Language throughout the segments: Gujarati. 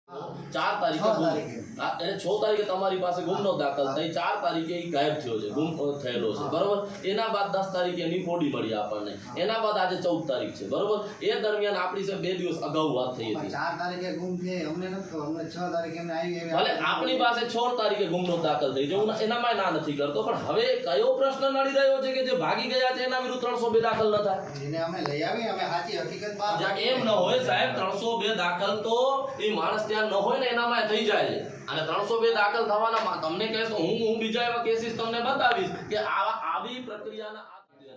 4 તારીખે 6 તારીખે તમારી પાસે ગુનો દાખલ થઈ, 4 તારીખે ઈ ગાયબ થયો છે, ગુમ થયેલો છે, બરોબર. એના બાદ 10 તારીખે એની બોડી મળી આપણને, એના બાદ આજે 14 તારીખ છે, બરોબર. એ દરમિયાન આપણી છે 2 દિવસ અગાઉ વાત થઈ હતી. 4 તારીખે ગુમ થઈ, અમને નથી ખબર, અમને 6 તારીખે એમને આવી ભલે આપણી પાસે 6 તારીખે ગુનો દાખલ થઈ, જો હું એનામાં ના નથી કરતો, પણ હવે કયો પ્રશ્ન નડી રહ્યો છે કે જે ભાગી ગયા છે એના વિરુદ્ધ 302 દાખલ ન થાય? એને અમે લઈ આવી, અમે સાચી હકીકત બહાર એમ ન હોય સાહેબ, 302 દાખલ તો એ માણસ ત્યાં ન હોય ને એનામાં થઈ જાય છે, અને 302 દાખલ થવાના તમને કહે તો હું બીજા એવા કેસીસ તમને બતાવીશ કે આવી પ્રક્રિયાના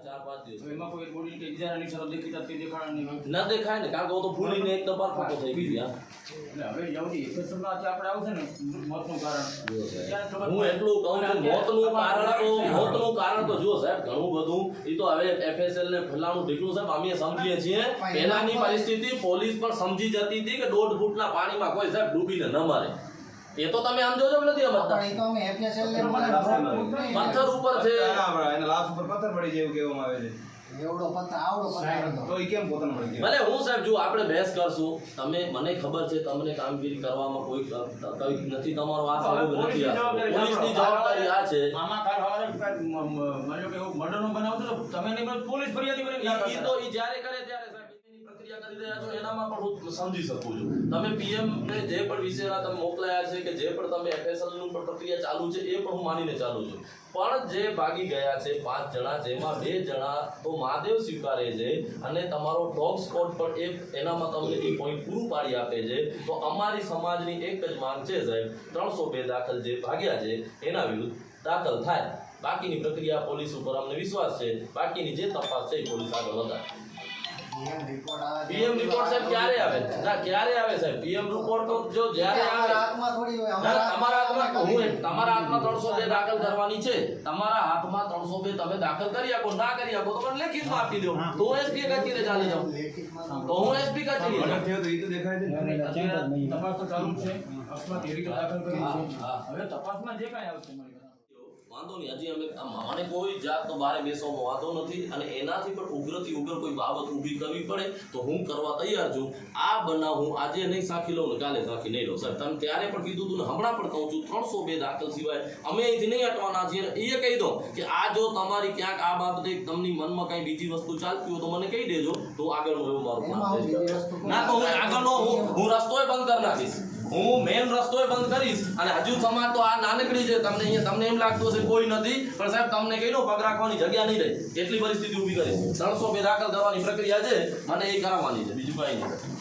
4-5 દિવસ એમાં કોઈ બોડી કે ઇજારાની શરત દેખી દેખાડવાની ન દેખાય ને, કારણ કે હું તો ફૂલીને એક દબાર ફોટો થઈ ગઈ. એટલે હવે જલ્દી એફએસએલમાં આપણે આવશે ને મોતનું કારણ હું એટલું કહું છું, મોતનું કારણ તો જુઓ સાહેબ ઘણું બધું એ તો હવે એફએસએલ ને ફલાણું ઢીકલું સાહેબ અમે સમજીએ છીએ. પહેલાની પરિસ્થિતિ પોલીસ પણ સમજી જતી હતી કે 1.5 ફૂટના પાણીમાં કોઈ સાહેબ ડૂબીને ન મારે. એ તો તમે આમ જોજો નથી સમજતા. પણ એ તો અમે FSL ને પથ્થર ઉપર છે, એના લાશ ઉપર પથ્થર પડી જાય એવું કહેવામાં આવે છે. એવડો પથ્થર આવડો પથ્થર હતો. તો એ કેમ પોતાનો પડી ગયો? ભલે હું સાહેબ જો આપણે બહેસ કરશું, તમે મને ખબર છે તમને કામગીરી કરવામાં કોઈ નથી, તમારો આ સવાલ નથી, પોલીસની જવાબદારી આ છે. આમાં કાલ હવારે માનો કે મર્ડરનો બનાવ છે તો તમે નહીં પોલીસ ફરિયાદી બની ઈ તો ઈ જ્યારે કરે ત્યારે સાહેબ એની પ્રક્રિયા કરી રહ્યા છો, એનામાં પણ હું સમજી શકું છું. તમે પીએમ ને જે પણ વિષયના તમે મોકલાયા છે કે જે પણ તમે એફએસએલ નું પણ પ્રક્રિયા ચાલુ છે એ પણ હું માનીને ચાલુ છું, પણ જે ભાગી ગયા છે 5 જણા, જેમાં 2 જણા તો મહાદેવ સ્વીકારે છે અને તમારો ડોગ સ્કોડ પણ એનામાં તમને એ પોઈન્ટ પૂરું પાડી આપે છે. તો અમારી સમાજની એક જ માંગ છે સાહેબ, 302 દાખલ જે ભાગ્યા છે એના વિરુદ્ધ દાખલ થાય. બાકીની પ્રક્રિયા પોલીસ ઉપર અમને વિશ્વાસ છે, બાકીની જે તપાસ છે એ પોલીસ આગળ વધારે. પીએમ રિપોર્ટ સાહેબ ક્યારે આવે? ના ક્યારે આવે સાહેબ? પીએમ રિપોર્ટ તો જો જ્યારે આવે હાથમાં થોડી હોય, તમારા હાથમાં તમારા હાથમાં 302 દાખલ કરવાની છે, તમારા હાથમાં 302 તમે દાખલ કરી આપો, ના કરી આપો તો મને લેખિતમાં આપી દો, તો હું એસપી કચેરીએ ચાલી જાઉં, તો હું એસપી કચેરીએ જાઉં. થયો તો એ તો દેખાય છે. તપાસ તો ચાલુ છે, અકસ્માત એવી દાખલ કરી છે. હવે તપાસમાં જે કાંઈ આવશે મારી વાંધો નહીં, હજી મને કોઈ જાતનો બહાર બેસવામાં વાંધો નથી, અને એનાથી પણ ઉગ્રથી ઉગ્ર કોઈ બાબત ઊભી કરવી પડે તો હું કરવા તૈયાર છું. આ બનાવ હું આજે નહીં સાખી લઉં ને કાલે સાખી નહીં લઉં સાહેબ. તમે ત્યારે પણ કીધું હતું ને હમણાં પણ કહું છું, 302 દાખલ સિવાય અમે અહીંથી નહીં હટવાના છીએ. એ કહી દો કે આ જો તમારી ક્યાંક આ બાબતે તમને મનમાં કંઈ બીજી વસ્તુ ચાલતી હોય તો મને કહી દેજો, તો આગળનું એવું મારું પ્લાન છે. ના તો હું આગળનો હું રસ્તોય બંધ કરી નાખીશ, હું મેન રસ્તોય બંધ કરીશ. અને હજુ સમાજ તો આ નાનકડી છે, તમને એમ લાગતું હશે કોઈ નથી, પણ સાહેબ તમને કહી દો પગ રાખવાની જગ્યા નહીં રહે એટલી પરિસ્થિતિ ઊભી કરીશ. 302 દાખલ કરવાની પ્રક્રિયા છે, મને એ કરાવવાની છે, બીજું કાંઈ નહીં.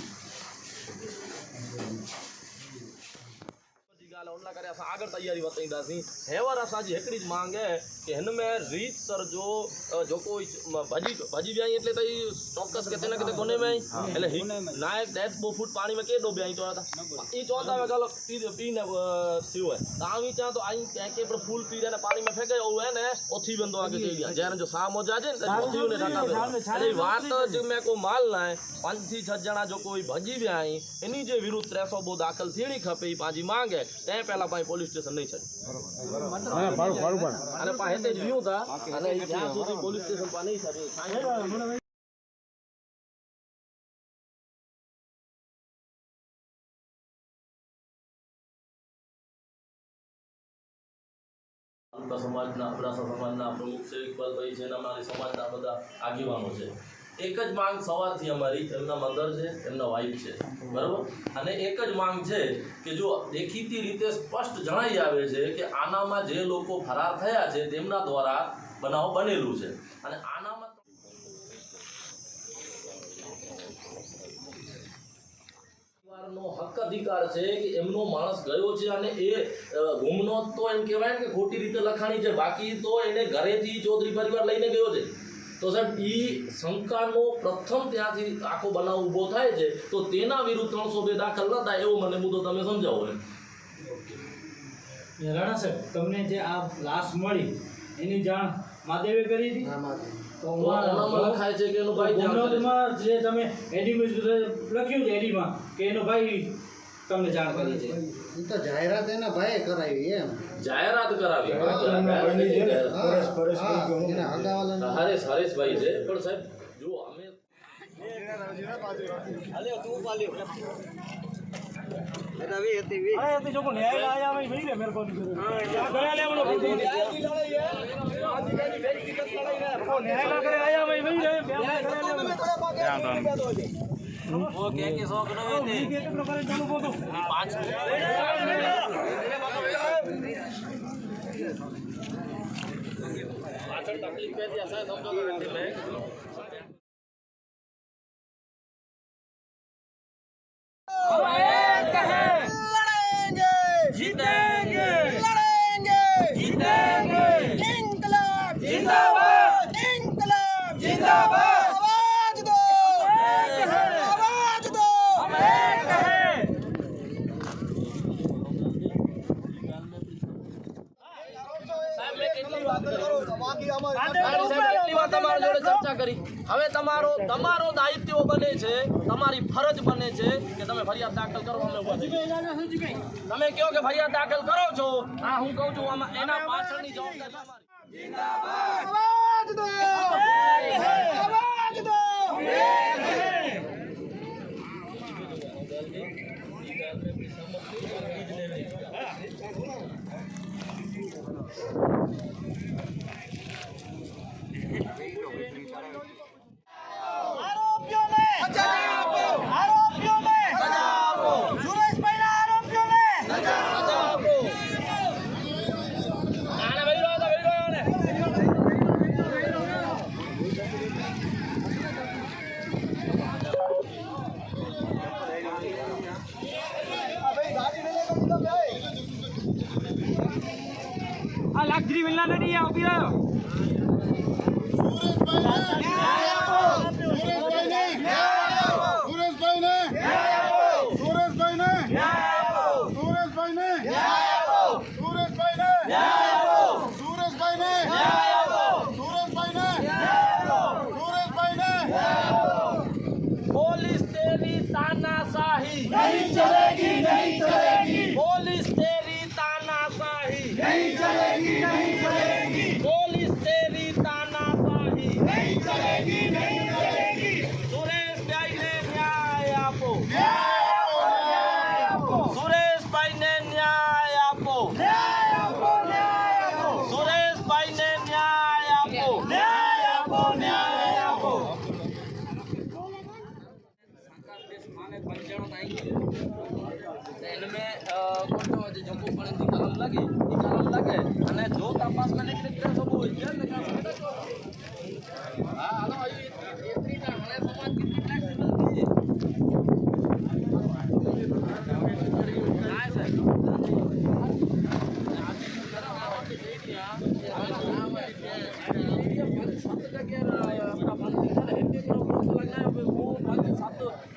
આગળ તૈયારી વતાई दासी हेवर असांजी हिकिड़ी ज मांग है कि हिन में रीत सर जो कोई भजी विया એટલે તો ચોક્કસ કે તેને કે કોને में એટલે નાયક 10 ફૂટ પાણી में के डूबे आई तो था ई चौथा में चलो पीने थी है तावी ત્યાં તો आई કે પણ ફૂલ પી ને પાણી में फेंके ओ है ने ओथी बंदो आगे कही दिया જ્યારે जो साम हो जाजे ने ओथी ने ठाका अरे વાત जो मैं को माल ना 5 થી 6 જણા जो कोई भजी विया आई एनी जे विरुद्ध 302 दाखल थीणी खपे ई पाजी मांग है ते पहला पाई પોલીસ સ્ટેશન નહીં છે બરોબર અને પાસે જ રહ્યું હતા અને જ્યાં સુધી પોલીસ સ્ટેશન પર નહીં છે સમાજના અબડાસા સમાજના પ્રમુખ છે ઇકબાલભાઈ છે, અમારી સમાજના બધા આગેવાનો છે. એક જ માંગ સવારથી અમારી, એમના મધર છે, એમના વાઈફ છે, બરાબર, અને એક જ માંગ છે કે જો દેખીતી રીતે સ્પષ્ટ જણાઈ આવે છે કે આનામાં જે લોકો ફરાર થયા છે તેમના દ્વારા બનાવ બનેલું છે, અને આનામાં નો હક અધિકાર છે કે એમનો માણસ ગયો છે અને એ ગુમનો તો એમ કહેવાય કે ખોટી રીતે લખાણી છે, બાકી તો એને ઘરેથી ચૌધરી પરિવાર લઈને ગયો છે. તો સાહેબ એ શંકાનો પ્રથમ ત્યાંથી આખો બનાવ ઊભો થાય છે, તો તેના વિરુદ્ધ 302 દાખલ ન થાય એવો મને મુદ્દો તમે સમજાવો. રાણા સાહેબ, તમને જે આ લાશ મળી એની જાણ મહાદેવે કરી હતી? તો લખાય છે કે એનો ભાઈ ગુનામાં જે તમે એડીમાં લખ્યું છે એડીમાં કે એનો ભાઈ તમને જાણ કરી છે. ઈ તો જાહેરાત એના ભાઈએ કરાવી, એમ જાહેરાત કરાવી હરેશભાઈ છે, પણ સાહેબ જો અમે अरे तो जो को न्याय आया भाई वही मेरे को नहीं करे ले बोलो न्याय की लड़ाई है को न्याय ना करे आया भाई वही रे वो के 100 किलो के कितना करे चालू को तो 5 પાછળ તકલીફ પેદી હશે સમજો કે એટલે जीतेंगे इंकलाब जिंदाबाद इंकलाब जिंदाबाद आवाज दो हम एक हैं સાહેબ મેં કેટલી વાત કરી એટલી વાત તમારા જોડે ચર્ચા કરી હવે તમારો દાયિત્વ બને છે તમારી ફરજ બને છે કે તમે ફરિયાદ દાખલ કરો અમે ઉભા છીએ. તમે કહો કે ફરિયાદ દાખલ કરો છો હા હું કહું છું આમાં એના પાછળની જવાબદારી અમારી. आवाज दो आवाज दो आरोपियों ने सजा आपो आरोपियों ने सजा आपो सुरेश भाई आरोपियों ने सजा આપો. આને ભાઈ રહ્યો ને આ લાખરી મિલના નથી આ ઉભી રહ્યો પોલીસ તેરી તાનાશાહી नहीं चलेगी नहीं चलेगी પોલીસ તેરી તાનાશાહી नहीं चलेगी नहीं चलेगी પોલીસ તેરી તાનાશાહી नहीं चलेगी नहीं चलेगी સુરેશભાઈને ન્યાય આપો न्याय आपको સુરેશભાઈને ન્યાય આપો न्याय आपको न्याय आपको સુરેશભાઈને ન્યાય આપો न्याय आपको न्याय आपको અને જો તપાસમાં નીકળી તો બહુ જેલ ને કામ હા હાલો એટલી હણે સમાજ કેટલી ફ્લેક્સિબલ છે હા સાહેબ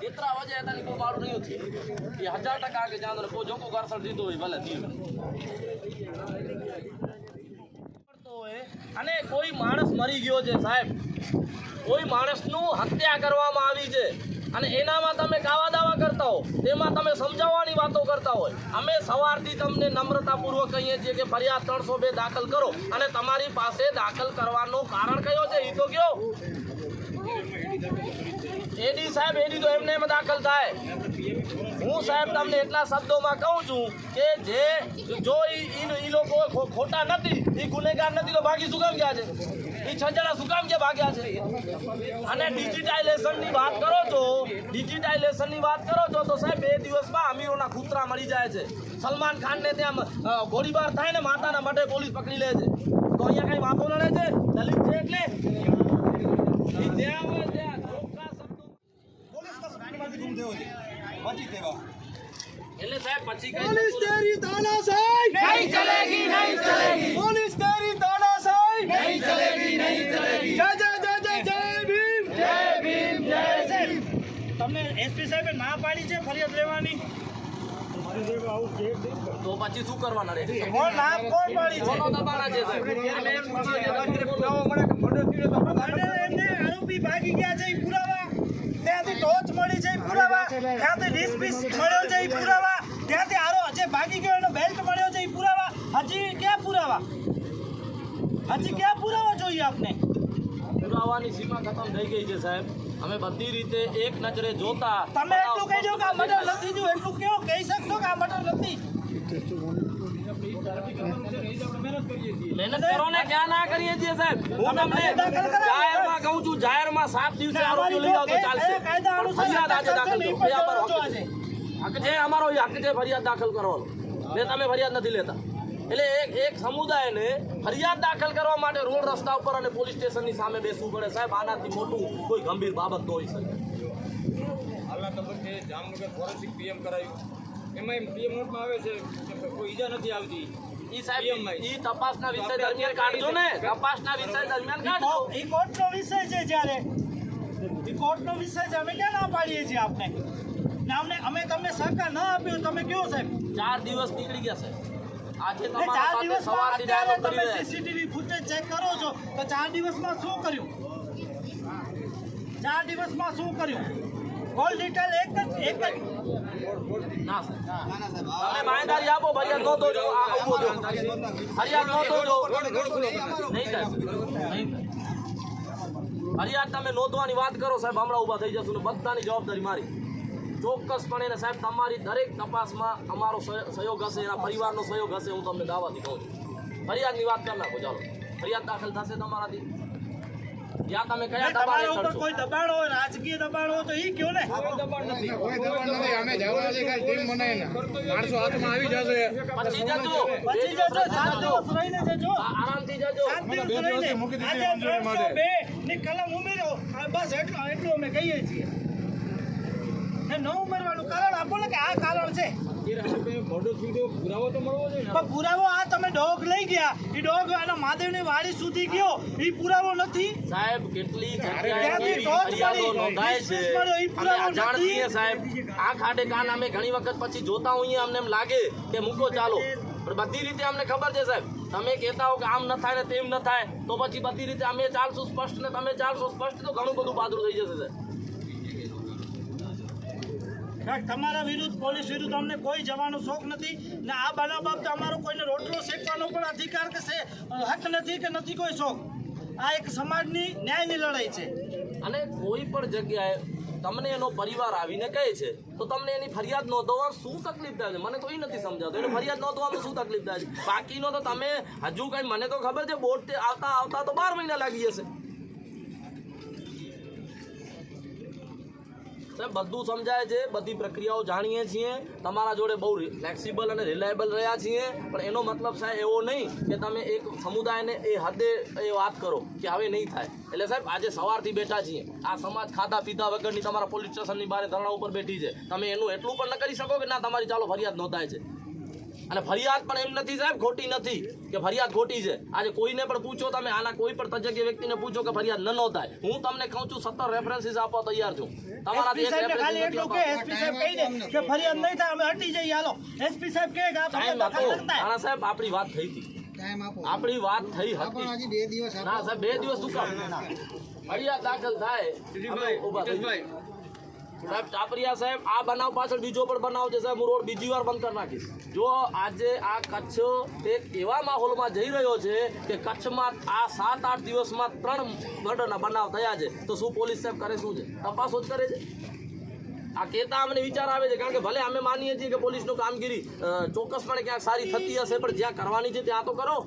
જેતરા વજે એતાની કોઈ મારું નહીં થયું એ 1000% આગે જાણો કોઈ જોકો કરસર દીધો હોય ભલે થયું અને કોઈ માણસ મરી ગયો છે સાહેબ કોઈ માણસનું હત્યા કરવામાં આવી છે અને એનામાં તમે કાવા દાવા કરતા હો તેમાં તમે સમજાવવાની વાતો કરતા હોય અમે સવારથી તમને નમ્રતાપૂર્વક કહીએ છીએ કે ફરિયાદ 302 દાખલ કરો અને તમારી પાસે દાખલ કરવાનો કારણ કયો છે એ તો કયો એડી સાહેબ એડી તો એમને એમ દાખલ થાય હું સાહેબ તમને એટલા શબ્દોમાં કહું છું કે જે જો ઈ લોકો ખોટા નથી એ ગુનેગાર નથી તો બાકી શું કામ ગયા છે એ 6 જણા શું કામ કે ભાગ્યા છે અને ડિજિટાઇઝેશનની વાત કરો છો તો સાહેબ 2 દિવસમાં અમીરોના કૂતરા મળી જાય છે સલમાન ખાનને ત્યાં ગોળીબાર થાય ને માતાના મઢે પોલીસ પકડી લે છે તો અહીંયા કઈ વાતો લડે છે દલિત છે એટલે ઈ જ્યાં હોય ત્યાં ચોખ્ખા શબ્દો એટલે સાહેબ પછી કઈ पुलिस तेरी तानाशाही नहीं चलेगी नहीं चलेगी पुलिस तेरी तानाशाही नहीं चलेगी नहीं चलेगी जय जय जय जय जय भीम जय તમને એસપી સાહેબે ના પાડી છે ફરિયાદ લેવાની તો પછી શું કરવાના રે કોણ ના કોણ પાડી છે કોનો દબાણા છે સાહેબ અમે એમ પૂછીએ કે એમને આરોપી ભાગી ગયા છે ઈ પુરાવા ત્યાંથી ટોચ મળી છે ઈ પુરાવા ત્યાંથી ડિસ્મિસ મળ્યો છે ઈ પુરાવા ત્યાંથી જે ભાગી ગયો એનો બેલ્ટ મળ્યો છે ઈ પુરાવા હજી ક્યાં પુરાવા જોઈએ આપને પુરાવાની સીમા ખતમ થઈ ગઈ છે સાહેબ અમે બધી રીતે એક નજરે જોતા તમે એટલું કહી દો કે આ મર્ડર નથી થયું, એટલું કેવો કહી શકશો કે આ મર્ડર નથી? મહેનત કરો ને, ક્યાં ના કરીએ છીએ સાહેબ? હું તમને જાહેરમાં કહું છું, જાહેરમાં 7 દિવસે આરોપીઓ લઈ આવો તો ચાલશે. ફરિયાદ આજે દાખલ કરો. એ અમારો હક છે, અમારો હક છે ફરિયાદ દાખલ કરવાનો. ને તમે ફરિયાદ નથી લેતા. એટલે એક સમુદાયને ફરિયાદ દાખલ કરવા માટે રોડ રસ્તા ઉપર અને પોલીસ સ્ટેશનની સામે બેસવું પડે સાહેબ. આનાથી મોટું કોઈ ગંભીર બાબત ન હોઈ શકે. હાલના તબક્કે જામનગર ફોરેન્સિક પીએમ કરાયું, એમાં એમ પીએમ નોટમાં આવે છે કે કોઈ ઈજા નથી આવતી. ઈ સાહેબ ઈ તપાસના વિષય દરમિયાન કાઢજો ને, તપાસના વિષય દરમિયાન કાઢજો. ઈ કોર્ટનો વિષય છે, જ્યારે ઈ કોર્ટનો વિષય છે, અમે ક્યાં ના પાડીએ છીએ આપને? ને અમે તમને સહકાર ન આપ્યો, તમે કયો સાહેબ? 4 દિવસ નીકળી ગયા સાહેબ. આજે એ તમારા 4 સાથે દિવસમાં સવારથી અત્યારે ડાયલોગ કરી તમે રહ્યા છે. સીસીટીવી ફૂટેજ ચેક કરો છો તો 4 દિવસમાં શું કર્યું? 4 દિવસમાં શું કર્યું? કોલ ડિટેલ એક જ ના સાહેબ, તમે બાંયધારી આપો, ફરિયાદ નોંધો છો. આ ઉભો છો, ફરિયાદ નોંધો છો. નહીં થાય, નહીં થાય. ફરિયાદ તમે નોંધવાની વાત કરો સાહેબ, હમણાં ઊભા થઈ જશું ને બધાની જવાબદારી મારી. ચોક્કસપણે ને સાહેબ તમારી દરેક તપાસમાં અમારો સહયોગ હશે, એના પરિવારનો સહયોગ હશે, હું તમને દાવાથી કહું છું. ફરિયાદની વાત કરી નાખો, ચાલો ફરિયાદ દાખલ થશે તમારાથી. જ્યાં તમે કયા દબાણે તમારા ઉપર ચડશો? કોઈ દબાણ હોય, રાજકીય દબાણ હોય તો ઈ કયો ને. પછી જજો, પછી જજો, 7 દિવસ રહીને જજો. આરામથી જજો. 7 દિવસ રહીને આજે 302 ની કલમ ઉમેરો. બસ એટલું અમે કહીએ છીએ. એ ન ઉમેરવાનું કારણ આપો ને કે આ કારણ છે. પુરાવો તો મળવો જોઈએ ને. પણ પુરાવો આ તમે ડોગ લઈ ગયા, એ ડોગ આના મહાદેવની વાડી સુધી ગયો, એ પુરાવો નથી. સાહેબ કેટલી ત્યાંથી જગ્યાએ ટોચ ફરિયાદો મળી, નોંધાય છે. ડિસ્મિસ મળ્યો, ઈ અમે પુરાવો અજાણ નથી. છીએ સાહેબ. આ ખાડે કાન અમે ઘણી વખત પછી જોતા હોઈએ, અમને એમ લાગે કે મૂકો ચાલો, પણ બધી રીતે અમને ખબર છે સાહેબ. તમે કહેતા હો કે આમ ન થાય ને તેમ ન થાય, તો પછી બધી રીતે અમે ચાલશું સ્પષ્ટ ને તમે ચાલશો સ્પષ્ટ, તો ઘણું બધું પાદરું થઈ જશે સાહેબ. તમારા વિરુદ્ધ, પોલીસ વિરુદ્ધ અમને કોઈ જવાનો શોખ નથી ને આ બનાવ બાબતે અમારો કોઈને રોટલો શેકવાનો પણ અધિકાર કે હક નથી કે નથી કોઈ શોખ. આ એક સમાજની ન્યાયની લડાઈ છે. અને કોઈ પણ જગ્યાએ તમને એનો પરિવાર આવીને કહે છે તો તમને એની ફરિયાદ નોંધવામાં શું તકલીફ થાય છે? મને તો એ નથી સમજાતું. એને ફરિયાદ નોંધવામાં શું તકલીફ થાય છે? બાકીનો તો તમે હજુ કંઈ, મને તો ખબર છે બોર્ડ આવતા તો 12 મહિના લાગી જશે સાહેબ. બધું સમજાય છે, બધી પ્રક્રિયાઓ જાણીએ છીએ. તમારા જોડે બહુ ફ્લેક્સિબલ અને રિલાયબલ રહ્યા છીએ, પણ એનો મતલબ સાહેબ એવો નહીં કે તમે એક સમુદાયને એ હદે એ વાત કરો કે હવે નહીં થાય. એટલે સાહેબ આજે સવારથી બેઠા છીએ, આ સમાજ ખાધા પીધા વગરની તમારા પોલીસ સ્ટેશનની બહાર ધરણા ઉપર બેઠી છે. તમે એનું એટલું પણ ન કરી શકો કે ના તમારી ચાલો ફરિયાદ નોંધાય છે. અને ફરિયાદ પણ એમ નથી સાહેબ, ખોટી નથી કે ફરિયાદ ખોટી છે. આજે કોઈને પણ પૂછો તમે, આના કોઈ પણ તજજ્ઞ વ્યક્તિને પૂછો કે ફરિયાદ ન નોંધાય, હું તમને કહું છું 17 રેફરન્સીસ આપવા તૈયાર છું. તમારાથી એક એસપી સાહેબ ખાલી રેફરન્સ એટલું કે એસપી સાહેબ કહી દે કે ફરિયાદ નહીં થાય, અમે હટી જઈએ, હાલો. એસપી સાહેબ કહે કે આ ટાઈમ તમે આપો. દખલ કરતા. આના સાહેબ આપણી વાત થઈ હતી, ટાઈમ આપો. આપણી વાત થઈ આપો હતી. હજી 2 દિવસ આપો. ના સાહેબ 2 દિવસ શું કામ? ફરિયાદ દાખલ થાય અમે ઊભા થઈ જઈએ. સાહેબ ચાપરિયા સાહેબ, આ બનાવ પાછળ બીજો પણ બનાવ છે સાહેબ. હું રોડ બીજી વાર બંધ કરી નાખીશ. જો આજે આ કચ્છ એક એવા માહોલમાં જઈ રહ્યો છે કે કચ્છમાં આ 7-8 દિવસમાં 3 મર્ડરના બનાવ થયા છે, તો શું પોલીસ સાહેબ કરે શું છે? તપાસો જ કરે છે. આ કહેતા અમને વિચાર આવે છે, કારણ કે ભલે અમે માનીએ છીએ કે પોલીસનું કામગીરી ચોક્કસપણે ક્યાંક સારી થતી હશે, પણ જ્યાં કરવાની છે ત્યાં તો કરો.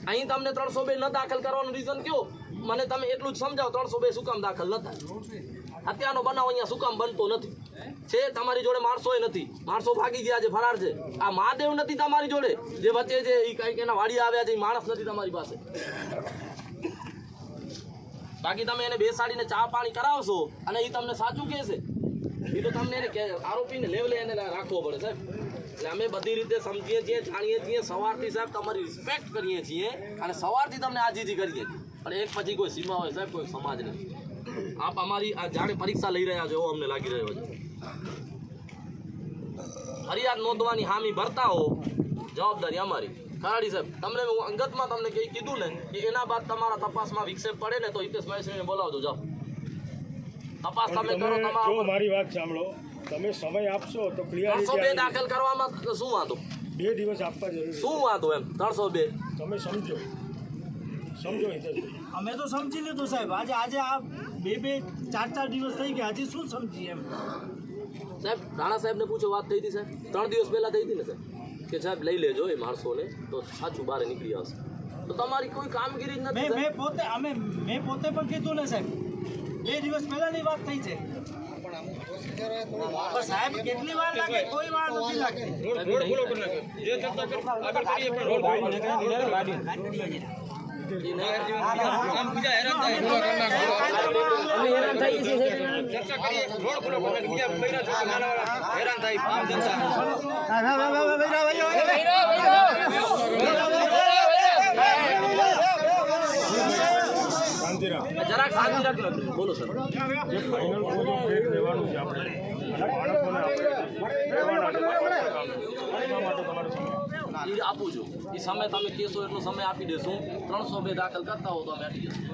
અહીં તમને 302 ન દાખલ કરવાનું રીઝન કયો? મને તમે એટલું જ સમજાવો, 302 શું કામ દાખલ ન થાય? હત્યાનો બનાવ અહીંયા શું કામ બનતો નથી? છે તમારી જોડે માણસોય નથી, માણસો ભાગી ગયા છે, ફરાર છે. આ મહાદેવ નથી તમારી જોડે, જે વચ્ચે છે એ કંઈક એના વાડી આવ્યા છે, એ માણસ નથી તમારી પાસે. બાકી તમે એને બેસાડીને ચા પાણી કરાવશો અને એ તમને સાચું કહેશે, એ તો તમને એને આરોપીને લેવલે એને રાખવો પડે સાહેબ. એટલે અમે બધી રીતે સમજીએ છીએ, જાણીએ છીએ. સવારથી સાહેબ તમારી રિસ્પેક્ટ કરીએ છીએ અને સવારથી તમને આજીજી કરીએ છીએ, પણ એક પછી કોઈ સીમા હોય સાહેબ, કોઈ સમાજ નથી. આપ અમારી આ જાણે પરીક્ષા લઈ રહ્યા છો એવો અમને લાગી રહ્યો છે. ફરિયાદ નોંધવાની હામી ભરતા હો, જવાબદારી અમારી. ખરાડી સાહેબ તમને હું અંગતમાં તમને કંઈ કીધું ને કે એના બાદ તમારા તપાસમાં વિક્ષેપ પડે ને તો હિતેશભાઈને બોલાવજો, જાઓ તપાસ તમે કરો. તમારા મારી વાત સાંભળો, તમે સમય આપશો તો ક્લિયર 302 દાખલ કરવામાં શું વાંધો? 2 દિવસ આપવા જરૂરી શું વાંધો એમ? 302 તમે સમજો હિતેશભાઈ. અમે તો સમજી લીધું સાહેબ. આજે આ બે 4 દિવસ થઈ ગયા હજી શું સમજી એમ સાહેબ રાણા સાહેબને પૂછો વાત થઈ હતી સાહેબ 3 દિવસ પહેલા થઈ હતી ને સાહેબ કે સાહેબ લઈ લેજો એ માણસોને તો સાચું બહાર નીકળી આવશે તો તમારી કોઈ કામગીરી જ નથી સાહેબ. મેં પોતે પણ કીધું ને સાહેબ 2 દિવસ પહેલાની વાત થઈ છે પણ સાહેબ કેટલી વાર લાગે કોઈ વાર નથી લાગતી રોડ ખુલ્લો કરી નાખ્યો. જે ચર્ચા કરી આગળ કરીએ પણ રોડ ખુલ્લો કરી નાખ્યો. ચર્ચા કરીએ રોડ ખુલ્લો કરી નાખ્યો. બીજા બૈરા છોકરા નાના હેરાન થાય આમ જનતા શાંતિ રાખ. જરાક શાંતિ રાખજો બોલો સર જે ફાઇનલ કોડ બ્રેક લેવાનું છે આપણે અને બાળકોને આપણે લેવાના છે. એના માટે તમારે સમય એ આપું છું એ સમય તમે કહેશો એટલો સમય આપી દેશું 302 દાખલ કરતા હો તો અમે આપી દઈશું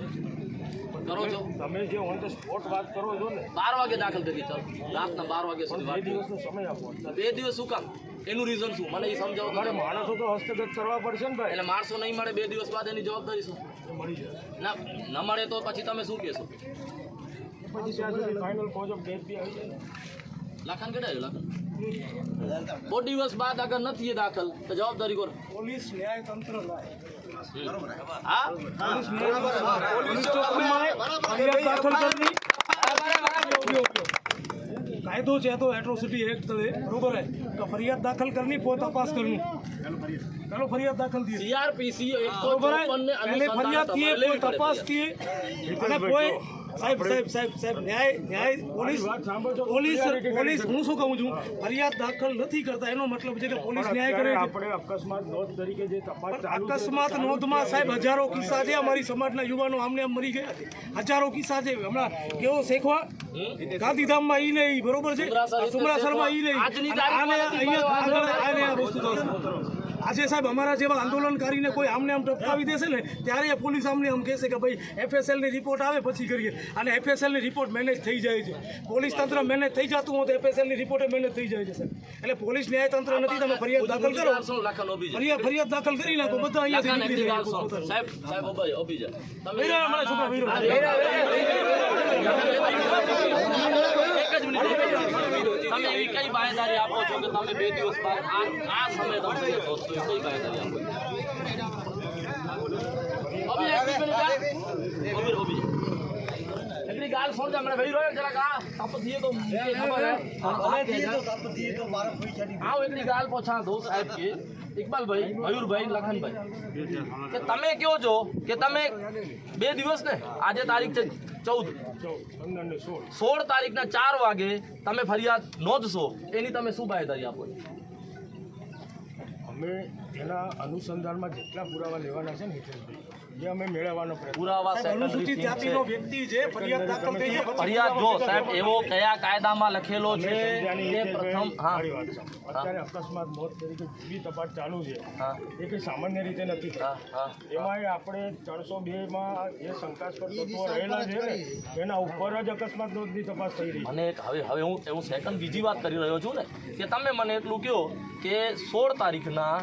કરો છો તમે જે ઓન ધ સ્પોટ વાત કરો છો ને 12 વાગે દાખલ કરી ચાલો રાતના 12 વાગે સુધી 2 વાત દિવસનો સમય આપો. 2 દિવસ શું કામ એનું રીઝન શું મને એ સમજાવો મારે તમે. માણસો તો હસ્તગત કરવા પડશે ને ભાઈ. એટલે માણસો નહીં મળે 2 દિવસ બાદ એની જવાબદારી શું એ મળી જશે ના ન મળે તો પછી તમે શું કહેશો પછી ત્યાં સુધી ફાઇનલ કોઝ ઓફ ડેથ બી આવી જાય. લાખન કઢાયો લાખન 2 દિવસ બાદ અગર નથી એ દાખલ તો જવાબદારી કોણ પોલીસ ન્યાય તંત્ર હા પોલીસ ચોકીમાં ફરિયાદ દાખલ કરવી કાયદો છે તો એટ્રોસિટી એક્ટ તળે બરોબર હે તો ફરિયાદ દાખલ કરनी પોત તપાસ કરनी चलो फरियाद दाखल थी સીઆરપીસી बरोबर है पहले फरियाद किए कोई तपास किए અને કોઈ સાહેબ સાહેબ સાહેબ સાહેબ ન્યાય પોલીસ પોલીસ હું શું કહું છું ફરિયાદ દાખલ નથી કરતા એનો મતલબ છે કે પોલીસ ન્યાય કરે છે આપણે અકસ્માત નોંધ તરીકે જે તપાસ ચાલુ છે, અકસ્માત નોંધમાં સાહેબ હજારો કિસ્સા છે અમારી સમાજના યુવાનો આમને આમ મરી ગયા છે હજારો કિસ્સા છે હમણાં કેવો શેખવા ગાંધીધામમાં ઈ નહીં બરોબર છે સુમરાસરમાં ઈ નહીં આજની આને તારીખમાં અહીંયા આગળ આને આ વસ્તુ થશે આજે સાહેબ અમારા જેવા આંદોલનકારીને કોઈ આમને આમ ટપકાવી દેશે ને ત્યારે પોલીસ આમને આમ કહેશે કે ભાઈ એફએસએલની રિપોર્ટ આવે પછી કરીએ અને એફએસએલની રિપોર્ટ મેનેજ થઈ જાય છે પોલીસ તંત્ર મેનેજ થઈ જતું હોય તો એફએસએલની રિપોર્ટ મેનેજ થઈ જાય છે સાહેબ એટલે પોલીસ ન્યાય તંત્ર નથી તમે ફરિયાદ દાખલ કરો ફરિયાદ દાખલ કરી નાખો બધા અહીંયાથી નીકળી જાય સાહેબ સાહેબ ઓબી જા તમે વીરા અમારા છોકરા વીરો એક જ મિનિટ તમે એવી કઈ બાહેદારી આપો છો કે તમે 2 દિવસ બાદ આ સમય તમે કહો છો કઈ બાહેદારી આપો ઓબી એક મિનિટ ઓબી એટલી ગાલ છોડ દે મને ભાઈ રોય જરા કા તપ દીએ તો મુકે ખબર હે આવો એટલી ગાલ પોછા દો સાહેબ કે ઇકબાલભાઈ મયુરભાઈ લખનભાઈ કે તમે કહો છો કે તમે 2 દિવસ ને આજે તારીખ છે 16 તારીખના 4 વાગે તમે ફરિયાદ નોંધશો એની તમે શું બાહેદારી આપો અમે એના અનુસંધાનમાં જેટલા પુરાવા લેવાના છે ને હિતેશભાઈ એ અમે મેળવવાનો પ્રયત્ન પુરાવા અનુસૂચિત જાતિનો વ્યક્તિ છે ફરિયાદ દાખલ થઈ છે ફરિયાદ જો સાહેબ એવો કયા કાયદામાં લખેલો છે કે પ્રથમ હા મારી વાત સાંભળો. અત્યારે અકસ્માત મોત તરીકે જેવી તપાસ ચાલુ છે હા એ કંઈ સામાન્ય રીતે નથી થતી. હા હા એમાંય આપણે 302માં જે શંકાસ્પદ તત્વો રહેલા છે ને એના ઉપર જ અકસ્માત નોંધની તપાસ થઈ રહી છે. મને હવે હું સેકન્ડ બીજી વાત કરી રહ્યો છું ને કે તમે મને એટલું કહો કે 16 તારીખના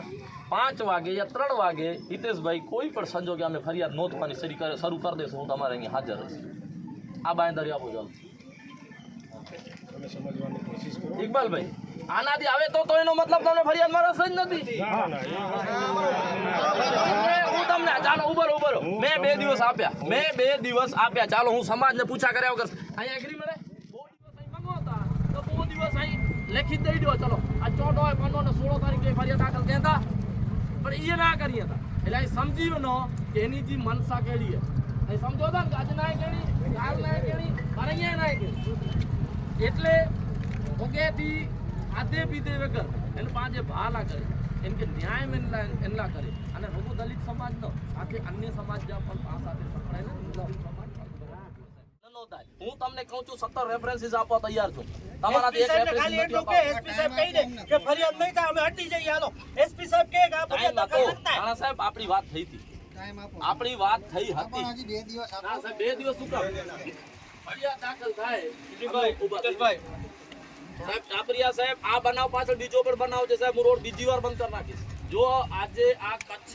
5 વાગે યા 3 વાગે હિતેશભાઈ કોઈ પણ સંજોગે અમે ફરિયાદ નોંધવાની શરૂ કરી દેશું હું તમારે અહીંયા હાજર રહીશ આ બાંયધરી આપો ચાલો તમે સમજવાની કોશિશ કરો. ઇકબાલભાઈ આનાથી આવે તો એનો મતલબ તમને ફરિયાદમાં રસ જ નથી ના ના હું તમને ચાલો ઉભરો મેં 2 દિવસ આપ્યા ચાલો હું સમાજને પૂછા કર્યા વગર અહીંયા એગ્રી મળે 2 દિવસ અહીં મંગવાતા તો 2 દિવસ અહીં લેખિત દઈ દો ચલો આ 14 હોય 15 ને 16 તારીખે ફરિયાદ દાખલ કહેતા પણ એ ના કરી હતા એટલે અહીં સમજી નો કે એની જે મનસા કેળી છે અહીં સમજો હતા ને કે આજે ના કેળી કાલ ના કેળી અને અહીંયા ના કેળી એટલે ઓકેથી આધે પીધે વગર એને પાંચે ભાલા કરે એમ કે ન્યાય એનલા કરે અને રઘુ દલિત સમાજ નો સાથે અન્ય સમાજ જ્યાં પણ આ સાથે સંકળાયેલા સમાજ હું તમને કહું છું 17 રેફરન્સીસ આપવા તૈયાર છું તમારાથી એક ખાલી એટલું કે એસપી સાહેબ કહી દે કે ફરિયાદ નહીં થાય અમે હટી જઈએ હાલો એસપી સાહેબ કહે કે આ ફરિયાદ દાખલ નથી થાય રાણા સાહેબ આપણી વાત થઈ હતી ટાઈમ આપો આપણી વાત થઈ હતી પણ હજી 2 દિવસ ના સાહેબ 2 દિવસ શું કામ ફરિયાદ દાખલ થાય હિતેશભાઈ સાહેબ ટાપરિયા સાહેબ આ બનાવ પાછળ બીજો પણ બનાવ છે સાહેબ હું રોડ બીજી વાર બંધ કરી નાખીશ જો આજે આ કચ્છ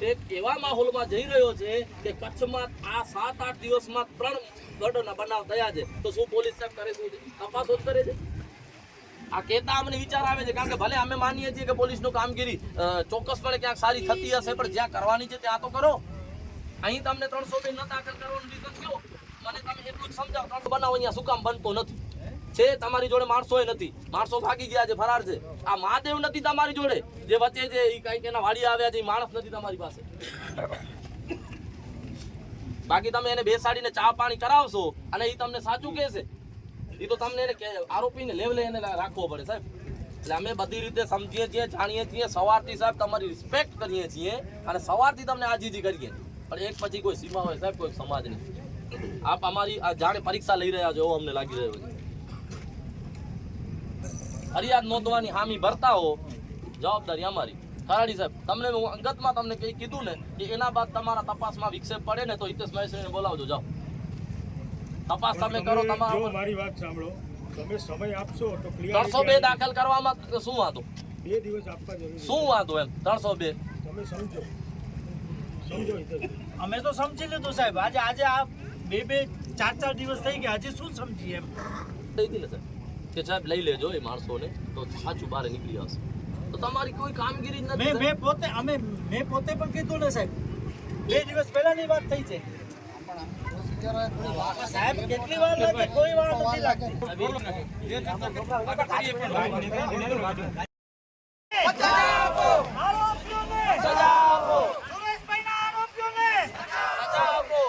એક એવા માહોલમાં જઈ રહ્યો છે કે કચ્છમાં આ 7-8 દિવસમાં 3 ગટરના બનાવ થયા છે તો શું પોલીસ સાહેબ કરે શું છે? તપાસો જ કરે છે. આ કહેતા અમને વિચાર આવે છે કારણ કે ભલે અમે માનીએ છીએ કે પોલીસનું કામગીરી ચોક્કસપણે ક્યાંક સારી થતી હશે પણ જ્યાં કરવાની છે ત્યાં તો કરો. અહીં તમને 302 ન દાખલ કરવાનું રીઝન કયો? મને તમે એટલું જ સમજાવો. 300 બનાવ અહીંયા શું કામ બનતો નથી? છે તમારી જોડે માણસો નથી, માણસો ભાગી ગયા છે, ફરાર છે. આ મહાદેવ નથી તમારી જોડે જે વચ્ચે છે એ કઈક એના વાડિયા આવ્યા છે, એ માણસ નથી તમારી પાસે. બાકી તમે એને બેસાડીને ચા પાણી કરાવશો અને એ તમને સાચું કહેશે. એ તો તમને એને આરોપીને લેવલે એને રાખવો પડે સાહેબ. એટલે અમે બધી રીતે સમજીએ છીએ, જાણીએ છીએ. સવારથી સાહેબ તમારી રિસ્પેક્ટ કરીએ છીએ અને સવારથી તમને આજીજી કરીએ પણ એક પછી કોઈ સીમા હોય સાહેબ, કોઈ સમાજની. આપ અમારી આ જાણે પરીક્ષા લઈ રહ્યા છો એવો અમને લાગી રહ્યો છે. ફરિયાદ નોંધવાની હામી ભરતા હો, જવાબદારી અમારી. ખરાડી સાહેબ તમને હું અંગતમાં તમને કંઈ કીધું ને કે એના બાદ તમારા તપાસમાં વિક્ષેપ પડે ને તો હિતેશ મહેશ્વરીને બોલાવજો. જાઓ તપાસ તમે કરો. જો તમારા મારી વાત સાંભળો, તમે સમય આપશો તો 302 દાખલ કરવામાં શું વાંધો? 2 દિવસ આપવા જરૂરી શું વાંધો એમ 302? તમે સમજો હિતેશભાઈ. અમે તો સમજી લીધું સાહેબ. આજે આ 2-4 દિવસ થઈ ગયા, હજી શું સમજીએ એમ? દઈ દીધું સાહેબ કે સાહેબ લઈ લેજો એ માણસોને તો સાચું બહાર નીકળી આવશે. તો તમારી કોઈ કામગીરી જ નથી. મેં પોતે પણ કીધું ને સાહેબ, 2 દિવસ પહેલાની વાત થઈ છે સાહેબ. કેટલી વાર લાગે? કોઈ વાર નથી લાગતી. આરોપીઓને સજા આપો. સુરેશભાઈના આરોપીઓને સજા આપો.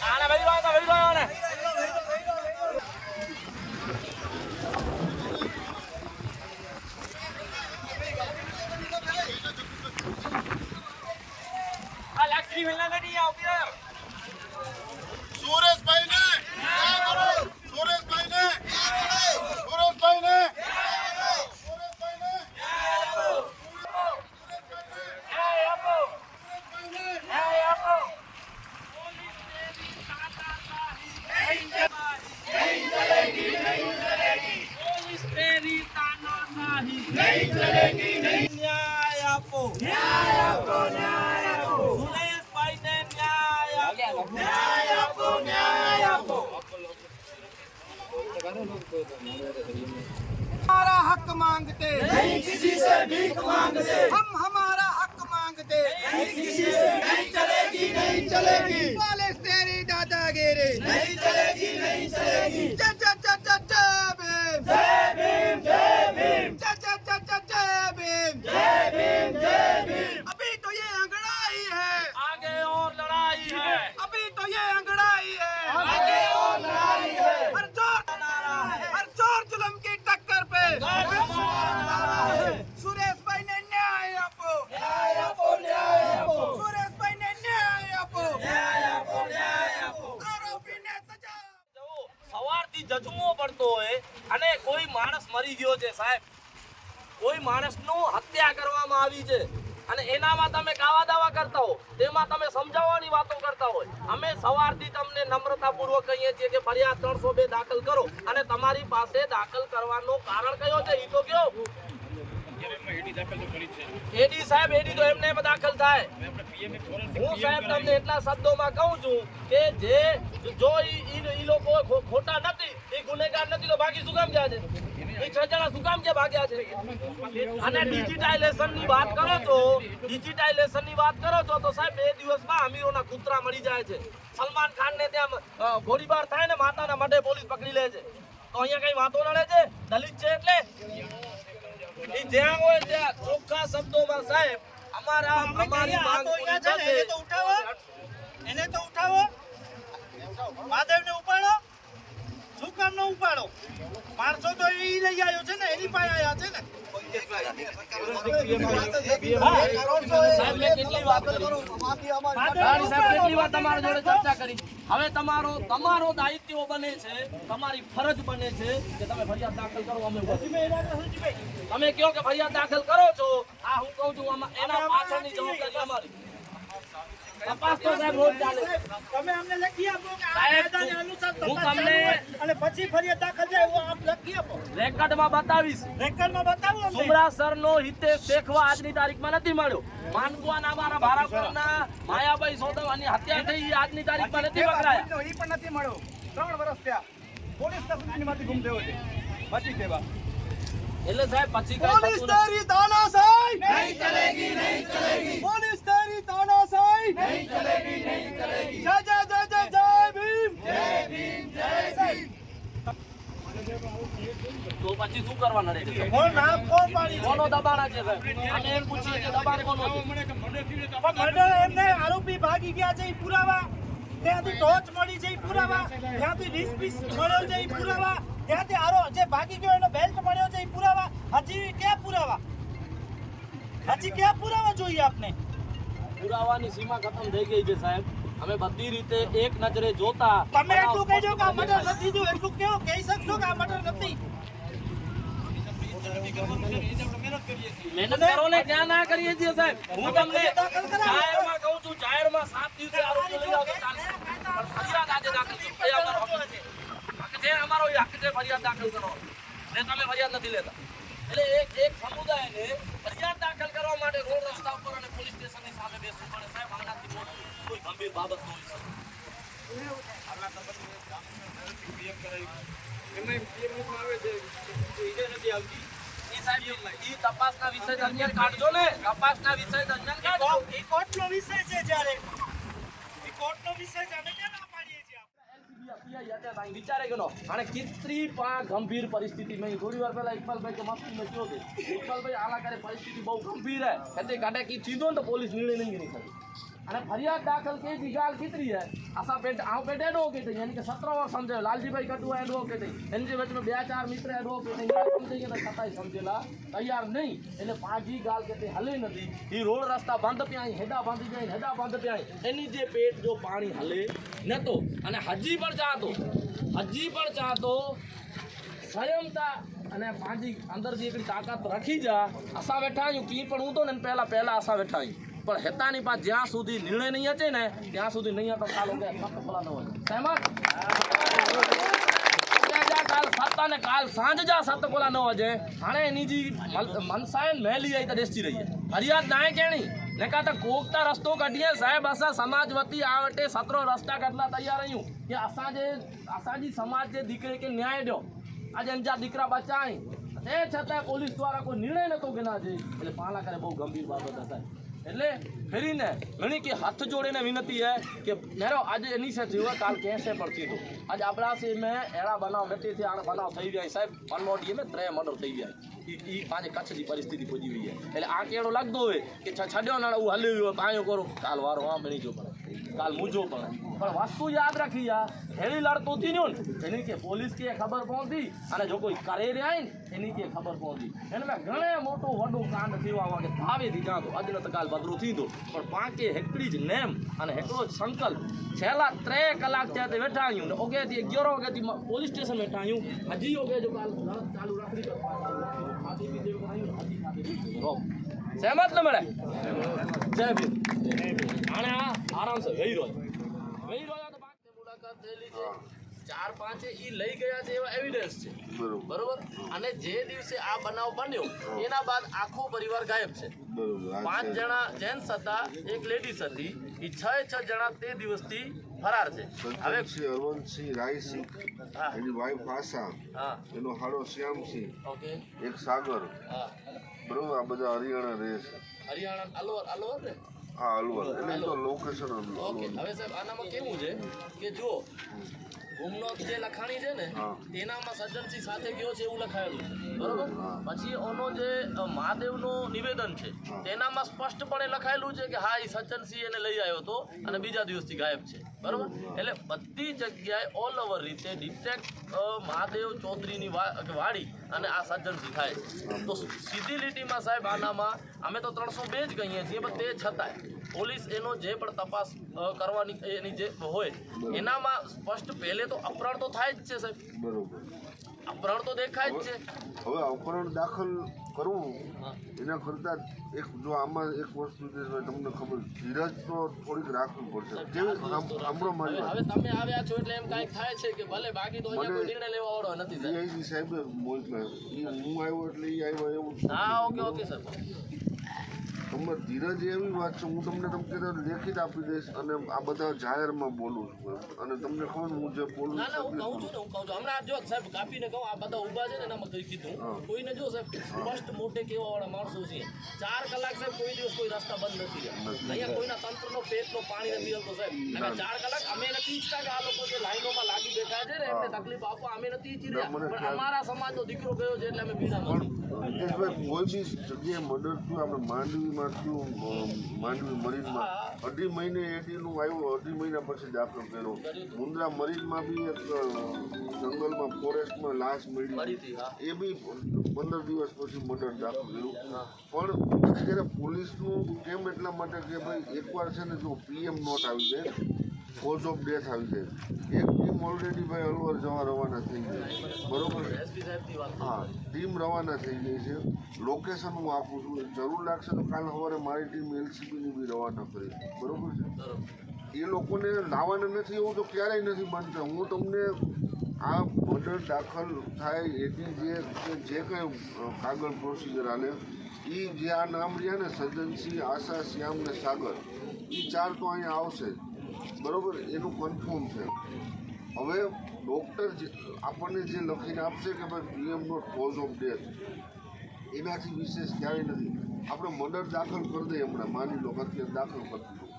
આને ભરી રહ્યો ને. આ લાકડી વેલા નથી આવતી. સુરેશભાઈને ન્યાય કરો. સુરેશભાઈને ન્યાય કરો. સુરેશભાઈને સુરેશભાઈને ન્યાય આપો. ન્યાય આપો. પોલીસ તેરી તાનાશાહી નહીં ચલેગી. ન્યાય આપો. ન્યાય આપો. ન્યાય આપો. સુરેશભાઈને ન્યાય આપો. ન્યાય આપો. ન્યાય આપો. हमारा हक मांगते नहीं किसी से भीख मांगते. हम हमारा हक मांगते नहीं किसी से नहीं चलेगी. नहीं चलेगी. पुलिस तेरी दादागिरी नहीं चलेगी. नहीं चलेगी. जय जय जय जय जय भीम जय भीम. जय भीम. जय जय जय जय जय भीम जय भीम. जय भीम. अभी तो ये अंगड़ाई है आगे और लड़ाई है. अभी तो ये अंगड़ाई है आगे और लड़ाई है. हर जोर जुल्म की टक्कर पे सुरेशभाई ने न्याय आपो. न्याय आपो. न्याय आपो. सुरेशभाई ने न्याय आपो. न्याय आपो. न्याय आपो. आरोपी ने सजा. સવારથી જજમો પડતો હોય અને કોઈ માણસ મરી ગયો છે સાહેબ, કોઈ માણસનું હત્યા કરવામાં આવી છે અને એનામાં તમે કાવા દાવા કરતા હો, તેમાં તમે સમજાવવાની વાતો કરતા હોય. અમે સવારથી તમને નમ્રતાપૂર્વક કહીએ છીએ કે ફરિયાદ 302 દાખલ કરો અને તમારી પાસે દાખલ કરવાનો કારણ કયો છે એ તો કયો. એડી સાહેબ એડી તો એમને દાખલ થાય. હું સાહેબ તમને એટલા શબ્દોમાં કહું છું કે જે જો ઈ લોકો ખોટા નથી, એ ગુનેગાર નથી તો બાકી શું કામ ગયા છે? એ 6 જણા શું કામ કે ભાગ્યા છે? અને ડિજિટાઇઝેશન ની વાત કરો છો, ડિજિટાઇઝેશન ની વાત કરો છો તો સાહેબ 2 દિવસમાં અમીરોના કૂતરા મળી જાય છે. સલમાન ખાન ને ત્યાં ગોળીબાર થાય ને માતાના મઢે પોલીસ પકડી લે છે. તો અહીંયા કઈ વાતો નડે છે? દલિત છે એટલે ઈ જ્યાં હોય ત્યાં ચોખ્ખા શબ્દોમાં સાહેબ અમારી માંગ પૂરી થશે. એને તો ઉઠાવો. મહાદેવને ઉપાડો. શું કામ ન ઉપાડો? માણસો તો એ લઈ આવ્યો છે ને, એની પાસે આવ્યા છે ને. સાહેબ મેં કેટલી વાત કરી, રાણી સાહેબ કેટલી વાર તમારા જોડે ચર્ચા કરી. હવે તમારો દાયિત્વ બને છે, તમારી ફરજ બને છે કે તમે ફરિયાદ દાખલ કરો. અમે તમે કહો કે ફરિયાદ દાખલ કરો છો, આ હું કહું છું એના પાછળની જવાબદારી અમારી. તપાસ તો સાહેબ રોજ ચાલે. તમે અમને લખી આપો કે આ સાહેબ, કાયદાને અનુસાર હું તપાસ તમને- ચાલુ હોય અને પછી ફરિયાદ દાખલ થાય એવું આપ લખી આપો. રેકર્ડમાં બતાવીશ. રેકર્ડમાં બતાવો અમને. સુમરાસરનો હિતેશ શેખવા આજની તારીખમાં નથી મળ્યો. માનકુવાના અમારા ભારાપુરના માયાભાઈ સોદવાની હત્યા થઈ એ આજની તારીખમાં નથી પકડાયા. ઈ પણ નથી મળ્યો 3 વર્ષ થયા પોલીસ કસ્ટડીમાંથી ગુમ થયો છે પછી કેવા એટલે સાહેબ પછી કઈ पुलिस થતું નથી. तेरी तानाशाही नहीं चलेगी नहीं चलेगी पुलिस तेरी तानाशाही नहीं चलेगी नहीं चलेगी जय जय जय जय जय भीम તો પછી શું કરવાના રહે છે? કોણ નામ કોણ પાડી છે? કોનો દબાણ છે સાહેબ? અમે એમ પૂછીએ કે દબાણ કોનો છે? પણ મર્ડર એમને આરોપી ભાગી ગયા છે એ પુરાવા, ત્યાંથી ટોર્ચ મળી છે એ પુરાવા, ત્યાંથી ડિસ્પીસ મળ્યો છે એ પુરાવા, ત્યાંથી જે ભાગી ગયો એનો બેલ્ટ મળ્યો છે એ પુરાવા. હજી ક્યાં પુરાવા? હજી ક્યાં પુરાવા જોઈએ આપને? પુરાવાની સીમા ખતમ થઈ ગઈ છે સાહેબ. અમે બધી રીતે એક નજરે જોતા તમે એટલું કહેજો કે આ મર્ડર નથી થયું, એટલું કેવો કહી શકશો કે આ મર્ડર નથી? મહેનત કરો ને, ક્યાં ના કરીએ છીએ સાહેબ. હું તમને જાહેરમાં કહું છું, જાહેરમાં 7 દિવસે આરોપી લઈ જાઓ તો ચાલશે. પણ ફરિયાદ આજે દાખલ કરો. એ અમારો હક છે. હક છે અમારો, એ હક છે ફરિયાદ દાખલ કરો. ને તમે ફરિયાદ નથી લેતા. એટલે એક સમુદાયને ફરિયાદ દાખલ કરવા માટે રોડ રસ્તા ઉપર અને પોલીસ સ્ટેશનની સામે બેસવું પડે સાહેબ. આનાથી મોટી કોઈ ગંભીર બાબત ન હોય શકે. પીએમ કરાયું એમાં પીએમ આવે છે તો ઈડે નથી આવતી. ઈ સાહેબ ઈ તપાસના વિષય દરમિયાન કાઢજો ને. તપાસના વિષય દરમિયાન કાઢજો. એ કોર્ટનો વિષય છે જ્યારે એ કોર્ટનો વિષય છે, અમે ક્યાં ના પાડીએ છીએ આપણે? વિચારે ગયો અને કેટલી પણ ગંભીર પરિસ્થિતિ મેં થોડી વાર પહેલા ઇકબાલભાઈ કે મસ્તી મેં કયો કે ઇકબાલભાઈ આલા કરે પરિસ્થિતિ બહુ ગંભીર है कहते काटे की चीजों तो पुलिस निर्णय नहीं नहीं करी અને ફરિયાદ દાખલ કે જી ગાલ कितनी है असा पेट आव पेट एडवोकेट है यानी कि 17 वर्ष समझे लालजीभाई कटुआ एडवोकेट है इनके बीच में 2-4 मित्र एडवोकेट है समझे तो छताई समझेला तैयार नहीं એટલે પાજી ગાલ કે હલે નથી ઈ રોડ રસ્તા બંધ પ્યાઈ હેડા બાંધી જાય હેડા બંધ પ્યાઈ એની જે પેટ જો પાણી હલે નતો અને હજી પણ ચાહતો સંયમતા અને પાજી અંદર જે એકડી તાકાત રાખી जा असा वेठा आहियूं की पण हूं तो ने पहला असा वेठा आहियूं पर हेतानी पास ज्यां सुधी निर्णय नहीं अचे ने ત્યાં સુધી નહીં તો કાલો કે સખ્ત ફલા ન હોય સહેમત કાલ સત્તા ને કાલ સાંજ જા સત કોલા ન વજે હાણે એની જી મનસાયન મેલી आई त દેસતી રહી ફરિયાદ નાય કેણી ને કા त कोकता रस्तो कढिए साहेब असा समाज वती आवटे 17 रस्ता कढला तैयार आहियूं कि असांजी समाज जे दीकरे के न्याय ॾियो आज अंजा दीकरा बचाई ते छतांय पोलीस द्वारा कोई निर्णय नतो गिनाजे એટલે પાલા કરે બહુ ગંભીર બાબત હતા એટલે ફરીને ઘણી કે હાથ જોડીને વિનંતી है કે મેરો આજે એની से થયો કાલ કેસે પડતી તો આજ આપણાસી में એડા બનાવ નથી થી આ બનાવ થઈ ગયા સાહેબ પનોડીએ में 3 મર્ડર થઈ ગયા ઈ પાંચે કચ્છની પરિસ્થિતિ પહોંચી ગઈ है એટલે આ કેડો લાગતો હોય કે છડ્યો ના હું હલ્યો પાયો કરો કાલ વારો આ બની જો પડે કાલ મુજો પડે પણ વસ્તુ યાદ રાખી યા હેડી લડતો થી ન્યો એની કે પોલીસ કે ખબર પહોંચી અને જો કોઈ કરે રે આઈ એની કે ખબર પહોંચી એને મે ઘણે મોટો વડો કાંડ થયો વાગે ભાવે થી જાતો અજન તો કાલ બદરો થીતો પણ પાંકે હેકડી જ નેમ અને હેકડો જ સંકલ્પ છેલ્લા 3 કલાક થયા તે બેઠા આયું ને ઓગે થી 11 વાગે થી પોલીસ સ્ટેશન બેઠા આયું હજી ઓગે જો કાલ ચાલુ રાખી તો આથી બી દેવ આયું હજી ખાતે રો સહેમત ન મળે જય ભીમ આને આરામ से વહી રહ્યો તો પાંચ મુલાકાત થયેલી છે 4-5 ઈ લઈ ગયા છે એવા એવિડન્સ છે બરોબર અને જે દિવસે આ બનાવ બન્યો એના બાદ આખો પરિવાર ગાયબ છે 5 જણા જેન્ટ્સ હતા એક લેડીઝ હતી ઈ 6 જણા તે દિવસથી ફરાર છે હવે અરવંતસિંહ રાયસિંહ એની વાઈફ આશા હા એનો હાડો શ્યામસિંહ ઓકે એક સાગર હા બરોબર આ બધા હરિયાણા રહે છે હરિયાણા અલવર ને હા અલવર એટલે તો લોકેશન ઓકે હવે સાહેબ આનામાં કેવું છે કે જો ગુમનો જે લખાણી છે ને તેનામાં સજ્જનસિંહ સાથે ગયો છે એવું લખાયેલું છે બરોબર પછી ઓનો જે મહાદેવનું નિવેદન છે તેનામાં સ્પષ્ટપણે લખાયેલું છે કે હા એ સજ્જનસિંહ એને લઈ આવ્યો હતો અને બીજા દિવસથી ગાયબ છે બરોબર એટલે બધી જગ્યાએ ઓલ ઓવર રીતે ડિટેક્ટ મહાદેવ ચૌધરીની વાડી અને આ સજ્જનસિંહ થાય છે તો સીધી લીટીમાં સાહેબ આનામાં અમે તો 302 જ કહીએ છીએ પણ તે છતાંય પોલીસ એનો જે પણ તપાસ કરવાની એની જે હોય એનામાં સ્પષ્ટ પહેલે તો અપરાધ તો થાય જ છે સાહેબ બરોબર આ પ્રણ તો દેખાય જ છે. હવે અપહરણ દાખલ કરવું એના કરતાં એક જો આમાં એક વસ્તુ છે તો તમને ખબર ધીરજ તો થોડીક રાખવી પડશે કેવી સાંભળો મારી વાત. હવે તમે આવ્યા છો એટલે એમ કાંઈક થાય છે કે ભલે બાકી તો અહીંયા કોઈ નિર્ણય લેવા વાળો નથી સાહેબ. ડીઆઈજી સાહેબે મોકલ્યા હું આવ્યો એટલે એ આવ્યો એવું હા ઓકે સર. તમારે ધીરજ એવી વાત છે હું તમને કહેતા લેખિત આપી દઈશ અને આ બધા જાહેરમાં બોલું છું અને તમને ખબર હું જે બોલું ના હું કહું છું હમણાં જો સાહેબ કાપીને કહું આ બધા ઊભા છે ને એનામાં કઈ કીધું કોઈને જો સાહેબ સ્પષ્ટ મોટે કેવા વાળા માણસો છે 4 કલાક સાહેબ કોઈ દિવસ કોઈ રસ્તા બંધ નથી અહીંયા કોઈના તંત્રનો પેટનો પાણી નથી હલતો સાહેબ અને 4 કલાક અમે નથી ઈચ્છતા કે આ લોકો જે લાઈનોમાં લાગી બેઠા છે ને એમને તકલીફ આપો અમે નથી ઈચ્છી રહ્યા પણ અમારા સમાજનો દીકરો ગયો છે એટલે અમે બીડા પણ કોઈ બી જગ્યાએ મર્ડર થયું આપણે માંડવીમાં થયું માંડવી મરીનમાં 2.5 મહિને એટીનું આવ્યું 2.5 મહિના પછી દાખલ કર્યો મુન્દ્રા મરીનમાં બી એક જંગલમાં ફોરેસ્ટમાં લાશ મળી એ બી 15 દિવસ પછી મર્ડર દાખલ કર્યું પણ અત્યારે પોલીસનું કેમ એટલા માટે કે ભાઈ એકવાર છે ને જો પીએમ નોટ આવી જાય કોઝ ઓફ ડેથ આવી જાય એક ટીમ ઓલરેડી ભાઈ અલવર જવા રવાના થઈ ગઈ બરોબર હા ટીમ રવાના થઈ ગઈ છે લોકેશન હું આપું છું જરૂર લાગશે તો કાલ સવારે મારી ટીમ એલસીબીની બી રવાના કરી બરોબર છે એ લોકોને લાવવાના નથી એવું તો ક્યારેય નથી માનતા હું તમને આ મર્ડર દાખલ થાય એની જે કંઈ કાગળ પ્રોસિજર હાલે એ જે આ નામ રહ્યા ને સજ્જનસિંહ આશા શ્યામ ને સાગર એ 4 તો અહીંયા આવશે બરોબર એનું કન્ફર્મ છે હવે ડૉક્ટર આપણને જે લખીને આપશે કે ભાઈ PM note cause of death એનાથી વિશેષ ક્યારેય નથી આપણે મર્ડર દાખલ કરી દઈએ હમણાં માની લો અત્યારે દાખલ કરી દીધું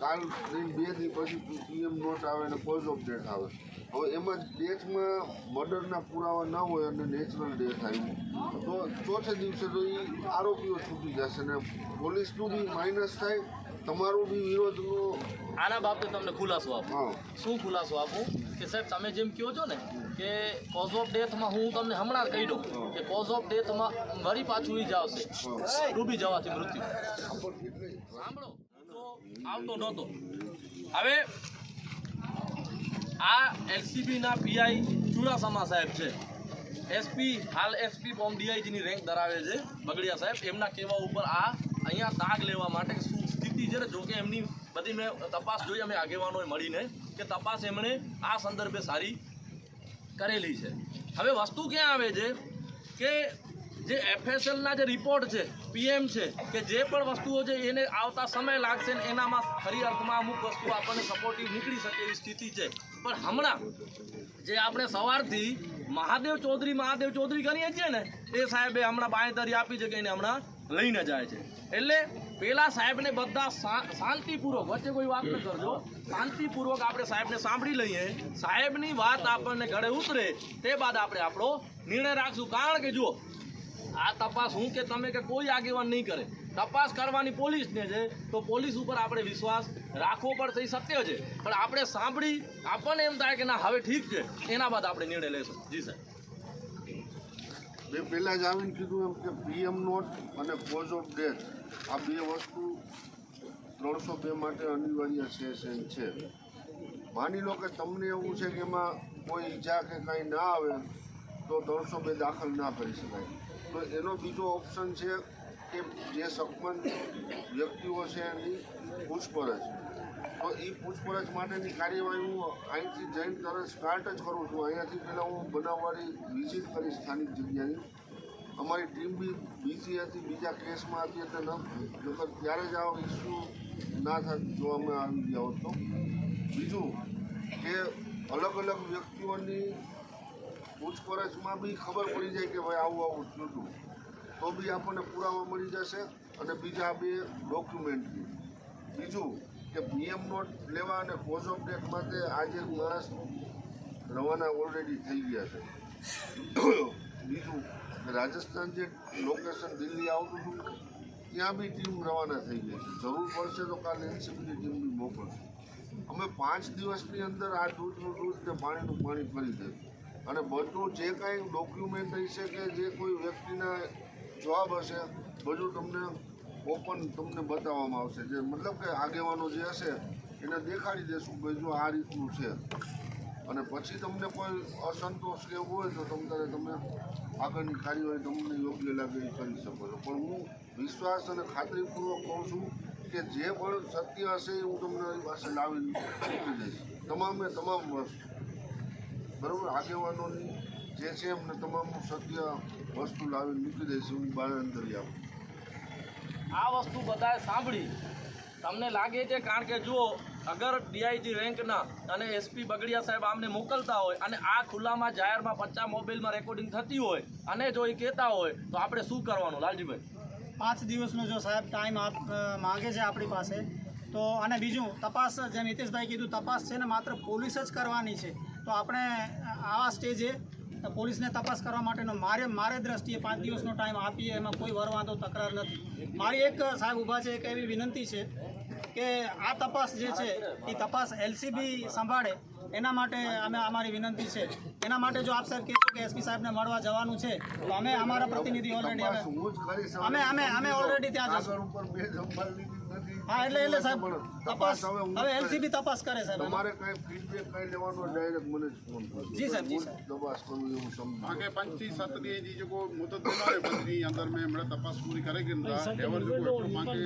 કાલ 2 દી પછી પીએમ નોટ આવે અને કોઝ ઓફ ડેથ આવે હવે એમાં ડેથમાં મર્ડરના પુરાવા ના હોય અને નેચરલ ડેથ આવ્યું તો ચોથે દિવસે તો એ આરોપીઓ છૂટી જશે ને પોલીસનું બી માઇનસ થાય તમારું બી વિરોધનું આના બાબતે તમને ખુલાસો આપું શું ખુલાસો આપું કે સાહેબ તમે જેમ કહો છો ને કે કોઝ ઓફ ડેથમાં હું તમને હમણાં કહી દઉં કે કોઝ ઓફ ડેથમાં વળી પાછું ઈ જ આવશે ડૂબી જવાથી મૃત્યુ સાંભળો તો આવતો નહોતો હવે આ એલસીબીના પીઆઈ ચુડાસમા સાહેબ છે એસપી હાલ એસપી બોમ્બ ડીઆઈજીની રેન્ક ધરાવે છે બગડિયા સાહેબ એમના કહેવા ઉપર આ અહીંયા તાગ લેવા માટે શું સ્થિતિ છે ને જોકે એમની બધી મેં તપાસ જોઈ અમે આગેવાનોએ મળીને કે તપાસ એમણે આ સંદર્ભે સારી કરેલી છે હવે વસ્તુ ક્યાં આવે છે કે જે એફએસએલના જે રિપોર્ટ છે પીએમ છે કે જે પણ વસ્તુઓ છે એને આવતા સમય લાગશે ને એનામાં ખરી અર્થમાં અમુક વસ્તુ આપણને સપોર્ટિવ નીકળી શકે એવી સ્થિતિ છે પણ હમણાં જે આપણે સવારથી મહાદેવ ચૌધરી કરીએ છીએ ને એ સાહેબે હમણાં બાંયધરી આપી છે કે એને હમણાં લઈને જાય છે એટલે પેલા સાહેબને બધા શાંતિપૂર્વક વચ્ચે કોઈ વાત ન કરજો શાંતિપૂર્વક આપણે સાહેબને સાંભળી લઈએ સાહેબની વાત આપણને ગળે ઉતરે તે બાદ આપણે આપણો નિર્ણય રાખશું કારણ કે જુઓ આ તપાસ હું કે તમે કે કોઈ આગેવાન નહીં કરે તપાસ કરવાની પોલીસને છે તો પોલીસ ઉપર આપણે વિશ્વાસ રાખવો પડશે એ સત્ય છે પણ આપણે સાંભળી આપણને એમ થાય કે ના હવે ઠીક છે એના બાદ આપણે નિર્ણય લેશું જી સાહેબ મેં પહેલાં જ આવીને કીધું એમ કે પીએમ નોટ અને કોઝ ઓફ ડેથ આ 2 વસ્તુ 302 માટે અનિવાર્ય છે માની લો કે તમને એવું છે કે એમાં કોઈ ઈજા કે કાંઈ ના આવે તો 302 દાખલ ના કરી શકાય તો એનો બીજો ઓપ્શન છે કે જે સક્ષમ વ્યક્તિઓ છે એની પૂછપરછ તો એ પૂછપરછ માટેની કાર્યવાહી હું અહીંથી જઈને તરત સ્ટાર્ટ જ કરું છું અહીંયાથી પહેલાં હું બનાવવાની વિઝિટ કરીશ સ્થાનિક જગ્યાની અમારી ટીમ બી બીજી હતી બીજા કેસમાં હતી એટલે નકર ત્યારે જ આવો ઇસ્યુ ના થાય જો અમે આવી ગયા હોત તો બીજું કે અલગ અલગ વ્યક્તિઓની પૂછપરછમાં બી ખબર પડી જાય કે ભાઈ આવું થયું હતું તો બી આપણને પુરાવા મળી જશે અને બીજા 2 ડોક્યુમેન્ટ બીજું કે પીએમ નોટ લેવા અને કોઝ ઓફ ડેથ માટે આજે માણસ રવાના ઓલરેડી થઈ ગયા છે બીજું રાજસ્થાન જે લોકેશન દિલ્હી આવતું હતું ત્યાં બી ટીમ રવાના થઈ ગઈ છે જરૂર પડશે તો કાલે એનસીબીની ટીમ બી મોકલશે અમે 5 દિવસની અંદર આ દૂધનું દૂધ ને પાણીનું પાણી કરી દઈશું અને બધું જે કાંઈ ડોક્યુમેન્ટ હશે કે જે કોઈ વ્યક્તિના જવાબ હશે બધું તમને ઓપન તમને બતાવવામાં આવશે જે મતલબ કે આગેવાનો જે હશે એને દેખાડી દેશું કે જો આ રીતનું છે અને પછી તમને કોઈ અસંતોષ કે એવું હોય તો તમે આગળની કાર્યવાહી તમને યોગ્ય લાગે એ કરી શકો છો. પણ હું વિશ્વાસ અને ખાતરીપૂર્વક કહું છું કે જે પણ સત્ય હશે એ હું તમને મારી પાસે લાવીને મૂકી દઈશ. તમામે તમામ વસ્તુ બરાબર આગેવાનોની જે છે એમને તમામનું સત્ય વસ્તુ લાવીને મૂકી દઈશ. હું બાંહેધરી આપું. આ વસ્તુ બધાએ સાંભળી તમને લાગે છે કારણ કે જુઓ અગર ડીઆઈજી રેન્કના અને એસપી બગડિયા સાહેબ આમને મોકલતા હોય અને આ ખુલ્લામાં જાહેરમાં 50 મોબાઈલમાં રેકોર્ડિંગ થતી હોય અને જો એ કહેતા હોય તો આપણે શું કરવાનું લાલજીભાઈ? 5 દિવસનો જો સાહેબ ટાઈમ માંગે છે આપણી પાસે તો અને બીજું તપાસ જેમ હિતેશભાઈ કીધું તપાસ છે ને માત્ર પોલીસ જ કરવાની છે તો આપણે આવા સ્ટેજે પોલીસને તપાસ કરવા માટેનો મારે દ્રષ્ટિએ 5 દિવસનો ટાઈમ આપીએ એમાં કોઈ વરવાંધો તકરાર નથી. મારી એક સાહેબ ઊભા છે એક એવી વિનંતી છે કે આ તપાસ જે છે એ તપાસ એલસીબી સંભાળે એના માટે અમારી વિનંતી છે. એના માટે જો આપ સાહેબ કહેશો કે એસપી સાહેબને મળવા જવાનું છે તો અમે અમારા પ્રતિનિધિ ઓલરેડી અમે ઓલરેડી ત્યાં જશું. આગળ ઉપર બે જંપાલ લીધી નથી. હા એટલે સાહેબ તપાસ હવે એલસીબી તપાસ કરે સાહેબ. તમારે કઈ ફીડબેક કઈ લેવાનો ડાયરેક્ટ મને જ ફોન કરો. જી સાહેબ, જી સાહેબ. તપાસ કરવું એવું સમજો. आगे 5-7 दी जी जो मुद्दत देना है बंदी अंदर में मेरा तपास पूरी करेगी ना एवर जो एटलो मांगे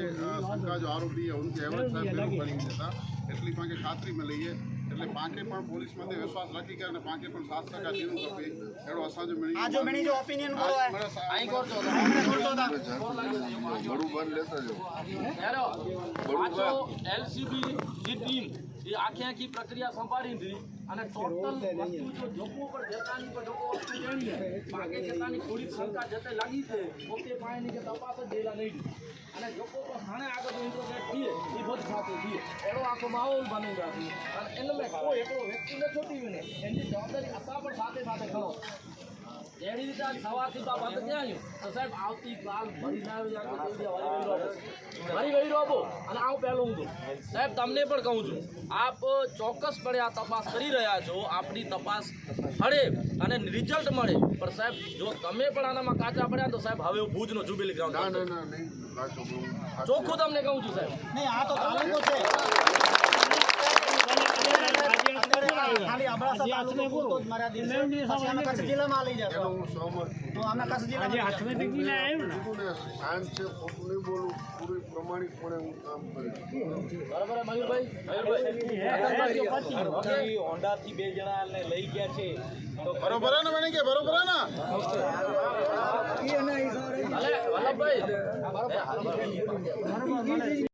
सरकार जो आरोपी है उनके एवर साहब भेगो કરી દેતા એટલી પાંકે ખાતરી માં લઈએ એટલે પાંકે પણ પોલીસ માંથી વિશ્વાસ રાખી કે અને પાંકે પણ 7% દીનું કપી એડો અસાજો મળી આ જો મેની જો ઓપિનિયન બોલો હે અહીં કરજો બડું બંધ લેતા જાઓ. પાછો એલસીબી ની ટીમ એ આખી પ્રક્રિયા સંભાળી હતી અને ટોટલ વસ્તુ જો જોકો પર જતાની પર જોકો વસ્તુ જાણી બાકી જતાની થોડી શંકા જતે લાગી છે ઓકે પાણી કે તપાસ જ દેલા નહીં અને જોકો પર થાણે આગળ ઇન્ટ્રોગેટ થઈએ એ બધ સાથે થઈએ એનો આખો માહોલ બની ગયો છે અને એને કોઈ એકલો વ્યક્તિને છોડી ને એની જવાબદારી અસા પણ સાથે સાથે કરો. એની રીતે આજ સવારથી તો આ બંધ ક્યાં આવ્યું તો સાહેબ આવતીકાલ ભરીને આવી જાય મારી ગઈ રહો અને આવું પહેલું હું સાહેબ તમને પણ કહું છું આપ ચોક્કસપણે આ તપાસ કરી રહ્યા છો આપણી તપાસ ફળે અને રિઝલ્ટ મળે પણ સાહેબ જો તમે પણ આનામાં કાચા પડ્યા તો સાહેબ હવે ભુજનો જુબેલી ના ગ્રાઉન્ડ ના ના નહીં કાચો બહુ ચોખ્ખું તમને કહું છું સાહેબ. નહીં આ તો તાલુકો છે ખાલી અબડાસા તાલુકો પૂરતો જ મર્યાદિત છે. પછી અમે કચ્છ જિલ્લામાં લઈ જશો એનો હું સહમત છું. તો અમે કચ્છ જિલ્લામાં કીધું ને શાંત છે ખોટું નહીં બોલું પૂરી પ્રમાણિકપણે હું કામ કરીશ. બરાબર મયુરભાઈ હોન્ડાથી 2 જણાને લઈ ગયા છે बरोबर है ना मैंने के बरोबर है ना વલ્લભભાઈ